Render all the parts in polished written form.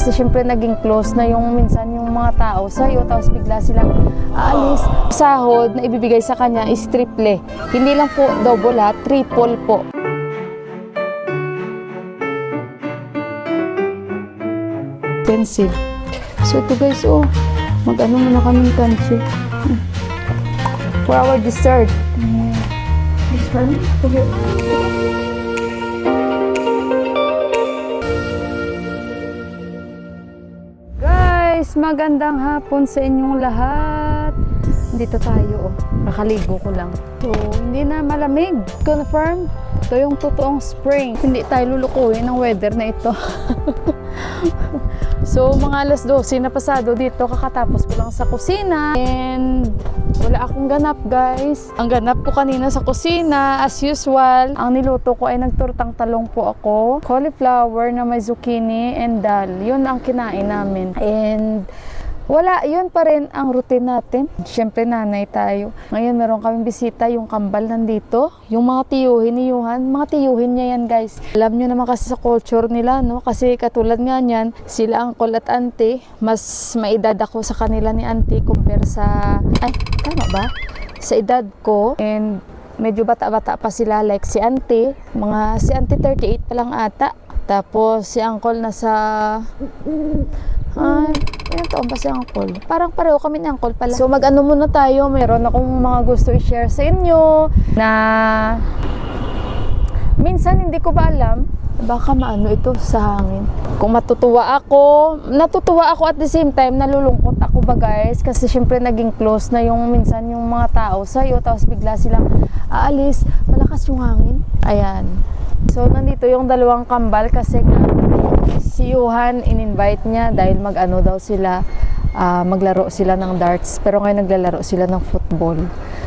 Kasi syempre naging close na yung minsan yung mga tao sa'yo, tapos bigla silang aalis. Sahod na ibibigay sa kanya is triple. Hindi lang po double ha, triple po. Pencil. So ito guys, oh, mag-ano muna kami kanchi. For our dessert. This one? Okay. Guys, magandang hapon sa inyong lahat. Dito tayo, oh. Kakaligo ko lang. So, hindi na malamig. Confirm, ito yung totoong spring. Hindi tayo lulukuhin ng weather na ito. So, mga alas 12 na pasado dito, kakatapos ko lang sa kusina. And wala akong ganap, guys. Ang ganap ko kanina sa kusina, as usual, ang niluto ko ay nagturtang talong po ako. Cauliflower na may zucchini and dal. Yun ang kinain namin. And wala, yun pa rin ang routine natin. Siyempre, nanay tayo. Ngayon, meron kaming bisita, yung kambal nandito. Yung mga tiyuhin ni Yuhan, mga tiyuhin niya yan, guys. Alam nyo naman kasi sa culture nila, no? Kasi katulad nga niyan, sila uncle at auntie, mas maedad ako sa kanila ni auntie compare sa, ay, tama ba? Sa edad ko. And medyo bata-bata pa sila, like si auntie. Si auntie 38 pa lang ata. Tapos si uncle nasa... ilang taon ba si uncle? Parang pareho kami ni uncle pala. So mag-ano muna tayo. Meron akong mga gusto i-share sa inyo na minsan hindi ko ba alam. Baka maano ito sa hangin. Kung natutuwa ako at the same time nalulungkot ako ba guys? Kasi syempre naging close na yung minsan yung mga tao sa'yo, tapos bigla silang aalis. Malakas yung hangin. Ayan. So nandito yung dalawang kambal kasi nga si Yuhan in-invite niya dahil mag-ano daw sila, maglaro sila ng darts. Pero ngayon naglalaro sila ng football.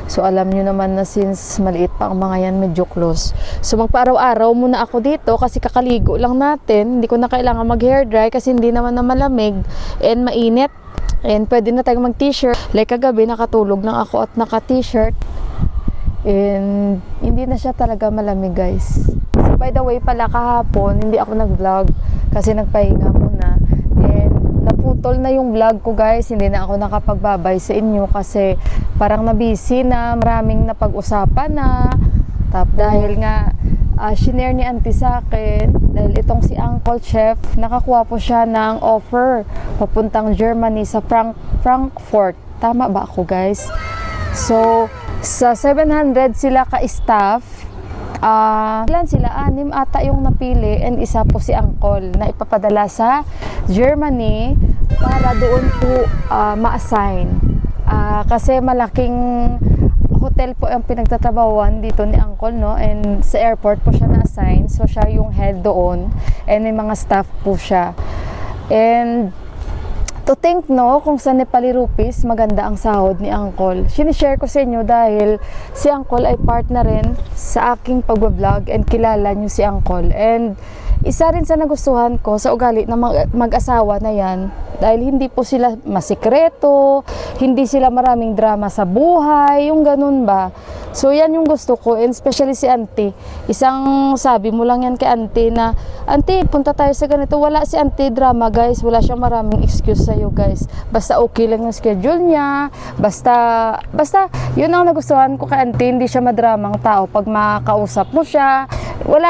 So alam nyo naman na since maliit pa ang mga yan, medyo close. So magpa-araw-araw muna ako dito kasi kakaligo lang natin. Hindi ko na kailangan mag-hair dry kasi hindi naman na malamig and mainit. And pwede na tayong mag-t-shirt. Like kagabi nakatulog lang ako at naka-t-shirt. And hindi na siya talaga malamig guys. So by the way pala kahapon, hindi ako nag-vlog kasi nagpahinga muna. And naputol na yung vlog ko guys. Hindi na ako nakapagbabay sa inyo kasi parang na-busy na, maraming napag-usapan na. Dahil nga shinare ni auntie sa akin, dahil itong si Uncle Chef, nakakuha po siya ng offer papuntang Germany sa Frankfurt. Tama ba ako guys? So sa 700 sila ka-staff, ilan sila? 6 ata yung napili and isa po si Uncle na ipapadala sa Germany para doon po ma-assign. Kasi malaking hotel po yung pinagtatrabahuan dito ni Uncle, no? And sa airport po siya na-assign. So siya yung head doon and may mga staff po siya. And to think, no, kung sa Nepali rupees, maganda ang sahod ni Uncle. Sinishare ko sa inyo dahil si Uncle ay partner rin sa aking pagbablog and kilala nyo si Uncle. And isa rin sa nagustuhan ko sa ugali ng mag-asawa na yan dahil hindi po sila masikreto, hindi sila maraming drama sa buhay, yung ganun ba. So yan yung gusto ko, and especially si auntie. Isang sabi mo lang yan kay auntie na, auntie, punta tayo sa ganito. Wala si auntie drama guys, wala siyang maraming excuse sa'yo guys. Basta okay lang yung schedule niya, basta yun ang nagustuhan ko kay auntie, hindi siya madramang tao. Pag makausap mo siya,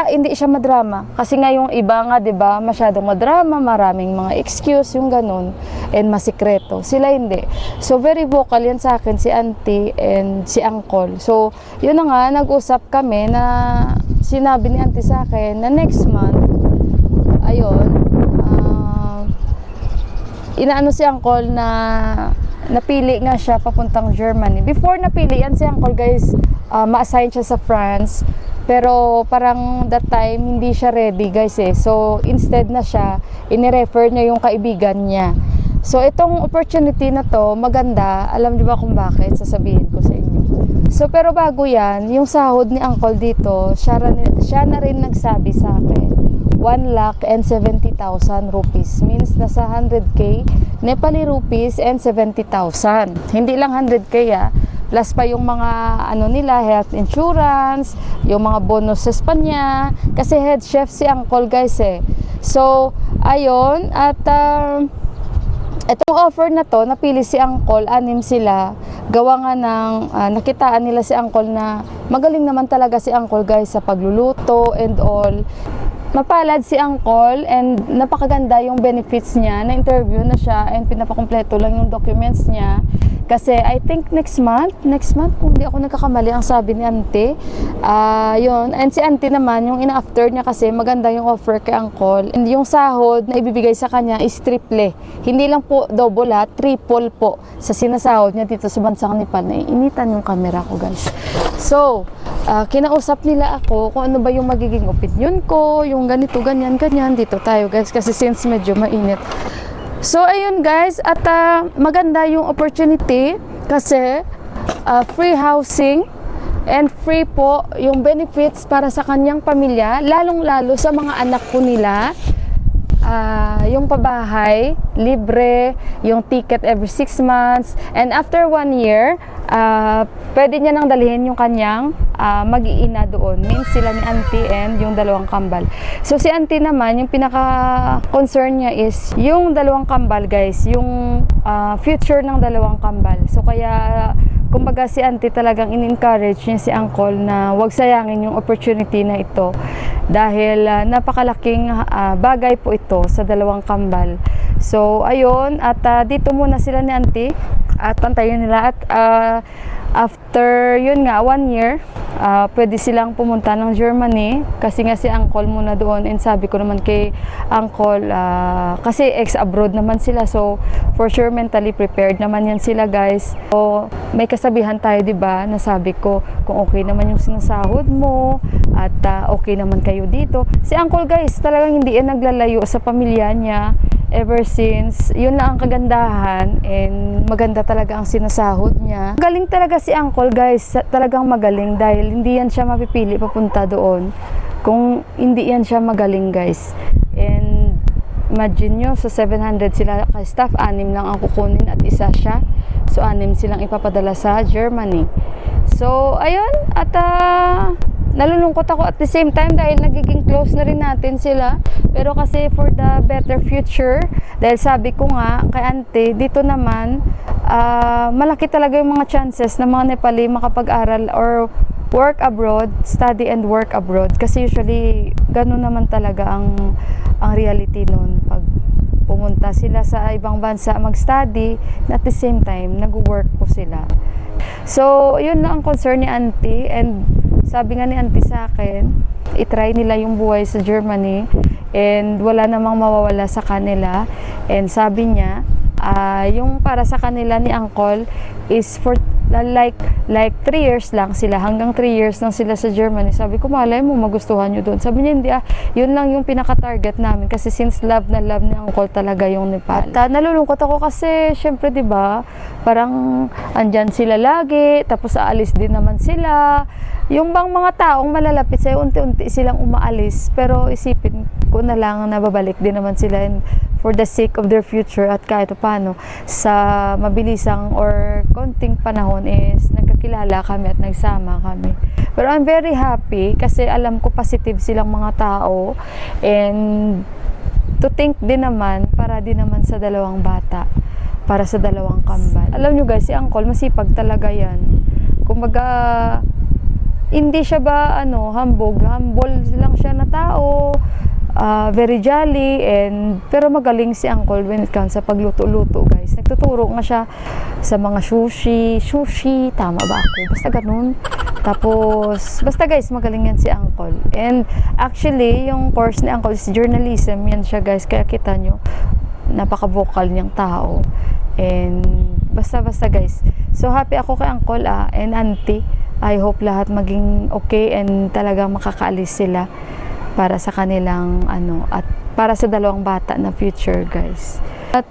hindi siya madrama. Kasi nga yung iba nga, 'di ba, masyadong madrama, maraming mga excuse, yung ganun, and masikreto. Sila hindi. So very vocal yan sa akin si auntie and si uncle. So yun na nga, nag-usap kami na sinabi ni auntie sa akin na next month, ayun, inaano si uncle na napili nga siya papuntang Germany. Before napili yan si uncle guys, ma-assign siya sa France. Pero parang that time hindi siya ready guys eh. So instead na siya, inirefer niya yung kaibigan niya. So itong opportunity na to, maganda. Alam niyo ba kung bakit? Sasabihin ko sa inyo. So pero bago yan, yung sahod ni Uncle dito, siya na rin nagsabi sa akin. 1,70,000 rupees. Means nasa 100k Nepali rupees and 70,000. Hindi lang 100k plus pa yung mga ano nila, health insurance, yung mga bonuses pa niya. Kasi head chef si Uncle guys eh. So, Ayun, at itong offer na to, napili si Uncle, 6 sila. Gawa nga ng nakitaan nila si Uncle na magaling naman talaga si Uncle guys sa pagluluto and all. Mapalad si Uncle and napakaganda yung benefits niya. Na-interview na siya and pinapakumpleto lang yung documents niya. Kasi I think next month kung hindi ako nagkakamali ang sabi ni Auntie. Yun. And si Auntie naman, yung ina-after niya kasi maganda yung offer kay Uncle. And yung sahod na ibibigay sa kanya is triple. Hindi lang po double ha, triple po sa sinasahod niya dito sa bansang Nepal. Initan yung camera ko guys. So, kinausap nila ako kung ano ba yung magiging opinion ko, yung ganito, ganyan. Dito tayo guys kasi since medyo mainit. So, ayun guys, at maganda yung opportunity kasi free housing and free po yung benefits para sa kanyang pamilya, lalong-lalo sa mga anak ko nila. Yung pabahay, libre, yung ticket every 6 months, and after 1 year, pwede niya nang dalhin yung kanyang mag-iina doon. Means sila ni Auntie and yung 2 kambal. So si Auntie naman, yung pinaka-concern niya is yung 2 kambal guys, yung future ng 2 kambal. So kaya, kumbaga si Auntie talagang in-encourage niya si Uncle na wag sayangin yung opportunity na ito. Dahil napakalaking bagay po ito sa 2 kambal. So ayun, at dito muna sila ni Auntie at pantayin nila at after yun nga 1 year, pwede silang pumunta ng Germany kasi nga si Uncle muna doon. And sabi ko naman kay Uncle, kasi ex-abroad naman sila, so for sure mentally prepared naman yan sila guys. So may kasabihan tayo, diba, na sabi ko kung okay naman yung sinasahod mo at okay naman kayo dito. Si Uncle guys talagang hindi yan naglalayo sa pamilya niya ever since. Yun lang ang kagandahan and maganda talaga ang sinasahod niya. Galing talaga si Uncle guys, talagang magaling dahil hindi yan siya mapipili papunta doon kung hindi yan siya magaling guys. And imagine nyo, sa 700 sila kay staff, 6 lang ang kukunin at isa siya. So 6 silang ipapadala sa Germany. So ayun, at nalulungkot ako at the same time dahil nagiging close na rin natin sila. Pero kasi for the better future, dahil sabi ko nga kay Auntie, dito naman malaki talaga yung mga chances na mga Nepali makapag-aral or work abroad, study and work abroad. Kasi usually ganun naman talaga ang reality nun. Pag pumunta sila sa ibang bansa mag-study, at the same time nag-work po sila. So yun lang ang concern ni Auntie. And sabi nga ni Auntie sa akin, itry nila yung buhay sa Germany and wala namang mawawala sa kanila. And sabi niya, yung para sa kanila ni Uncle is for like 3 years lang sila, hanggang 3 years lang sila sa Germany. Sabi ko, malay mo magustuhan nyo doon. Sabi niya, hindi yun lang yung pinaka-target namin kasi since love na love ni Uncle talaga yung Nepal. At nalulungkot ako kasi syempre 'di ba, parang andyan sila lagi, tapos aalis din naman sila. Yung bang mga taong malalapit sa'yo, unti-unti silang umaalis, pero isipin ko na lang na babalik din naman sila and for the sake of their future at kahit paano sa mabilisang or konting panahon is nagkakilala kami at nagsama kami. Pero I'm very happy kasi alam ko positive silang mga tao and to think din naman para din naman sa 2 bata, para sa 2 kambal. Alam nyo guys, si Uncle masipag talaga yan. Kumbaga hindi siya ba humble lang siya na tao. Very jolly pero magaling si Uncle when it comes sa pagluto-luto guys. Nagtuturo nga siya sa mga sushi, tama ba ako? Basta ganun. Tapos basta guys, magaling yan si Uncle. And actually yung course ni Uncle is journalism, yan siya guys, kaya kita nyo napaka-vocal niyang tao. And basta guys, so happy ako kay Uncle and Auntie. I hope lahat maging okay and talagang makakaalis sila para sa kanilang at para sa 2 bata na future guys. At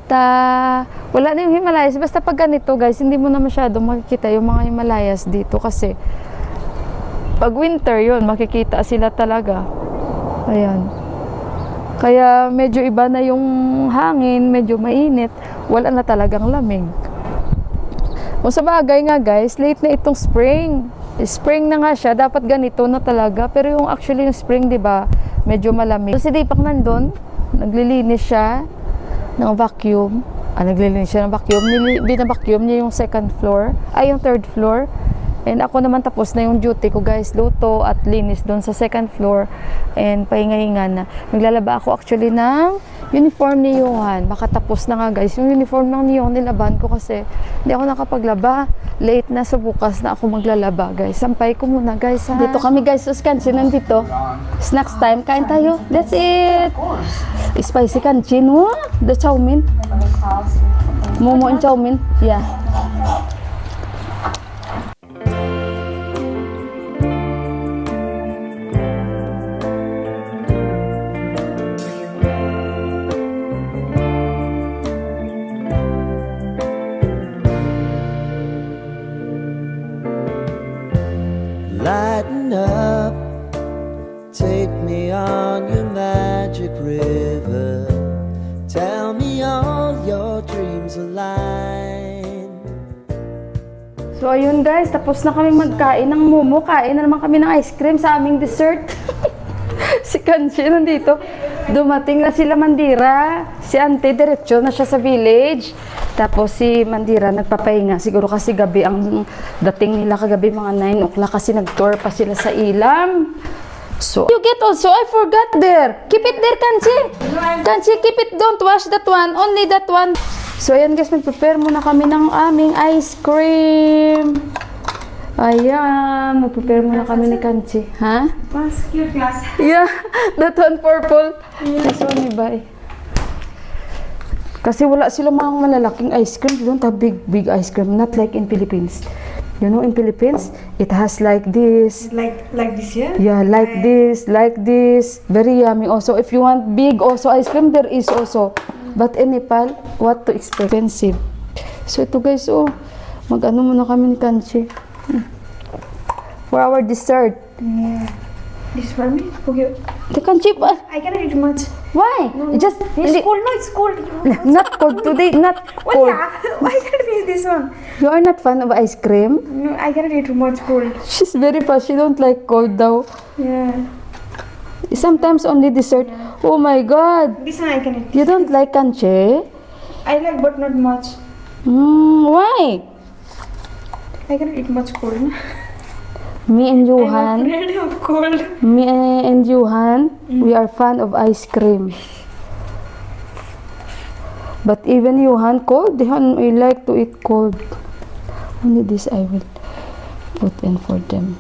wala na yung Himalayas, basta pag ganito guys, hindi mo na masyadong makikita yung mga Himalayas dito kasi pag winter yun, makikita sila talaga. Ayan. Kaya medyo iba na yung hangin, medyo mainit, wala na talagang lamig. Kung sa bagay nga guys, late na itong spring. Spring na nga siya, dapat ganito na talaga. Pero yung actually yung spring, 'di ba, medyo malamig. So si Deepak nandun, naglilinis siya ng vacuum. Naglilinis siya ng vacuum. Bina-vacuum niya yung second floor, yung third floor. And ako naman tapos na yung duty ko guys, luto at linis doon sa second floor. And pahinga-hinga na. Naglalaba ako actually ng uniform ni Johan. Baka tapos na nga guys. Yung uniform ng Johan nilaban ko kasi hindi ako nakapaglaba. Late na, so bukas na ako maglalaba guys. Sampay ko muna guys ha. Dito kami guys, sa kansin nandito. Snacks time, kain tayo. That's it. Spicy kansin, the chow mein. Momo and chow mein. Yeah. Lighten up, take me on your magic river. Tell me all your dreams align. So ayun guys, tapos na kaming magkain ng momo. Kain na naman kami ng ice cream sa aming dessert. Si Kanchi nandito. Dumating na sila Mandira. Si Ante, diretso na siya sa village. Tapos si Mandira nagpapahinga. Siguro kasi gabi ang dating nila kagabi, mga 9 o'clock kasi nag-tour pa sila sa Ilam. So, you get also, I forgot there. Keep it there, Kanchi. Kanchi, keep it. Don't wash that one. Only that one. So, ayan guys, mag-prepare muna kami ng aming ice cream. Ayan, mag-prepare muna kami ni Kanchi. Ha? Mas cute glass. Yeah, that one purple. This one, iba eh. Kasi wala silang mga malalaking ice cream. They don't have big ice cream. Not like in Philippines. You know, in Philippines, it has like this. Like this, yeah? Yeah, like this. Very yummy. Also, if you want big also ice cream, there is also. But in Nepal, what to expect? Expensive. So ito guys, mag-ano muna kami ni Kanchi. For our dessert. Yeah. This for me? Okay. The Kanchi, I cannot eat much. why? Just It's cold, no? It's cold. not cold today, not Well, cold. yeah. Why can't finish this one? You are not fan of ice cream? No, I cannot eat too much cold. She's very fast. She don't like cold though. Yeah. Sometimes only dessert. Oh my God. This one I can eat. You don't like Kanchi? I like, but not much. Why? I cannot eat much cold. Me and I'm Johan, afraid of cold. we are fan of ice cream. But even Johan, cold, we like to eat cold. Only this I will put in for them.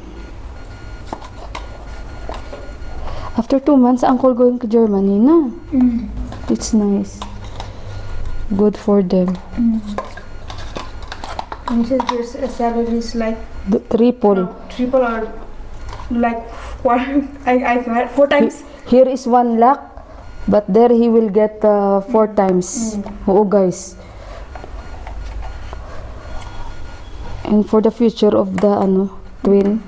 After 2 months, Uncle going to Germany na. It's nice. Good for them. And he says their salary is like Triple. triple or like what? I 4 times. Here is 1 lakh, but there he will get 4 times. Oo guys. And for the future of the twin,